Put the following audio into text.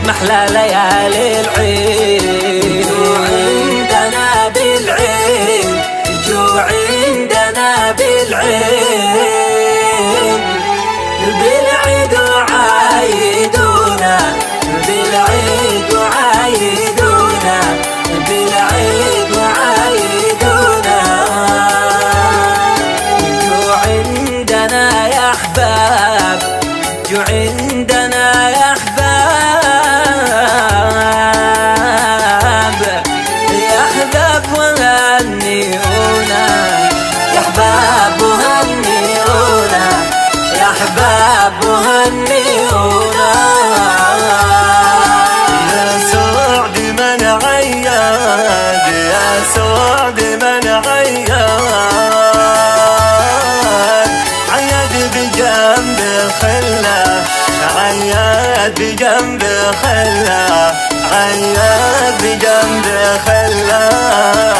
محلى ليالي العيد. عندنا بالعيد، جو عندنا بالعيد، بالعيد وعايدونا، بالعيد وعايدونا، بالعيد وعايدونا. جو عندنا يا أحباب، جو عندنا يا أحباب، يا أحباب وهنئونا، يا أحباب وهنئونا، يا أحباب وهنئونا. يا سعد من عياد، يا سعد من عياد، عياد بجنب خله، عياد بجنب خله، عياد بجنب خله.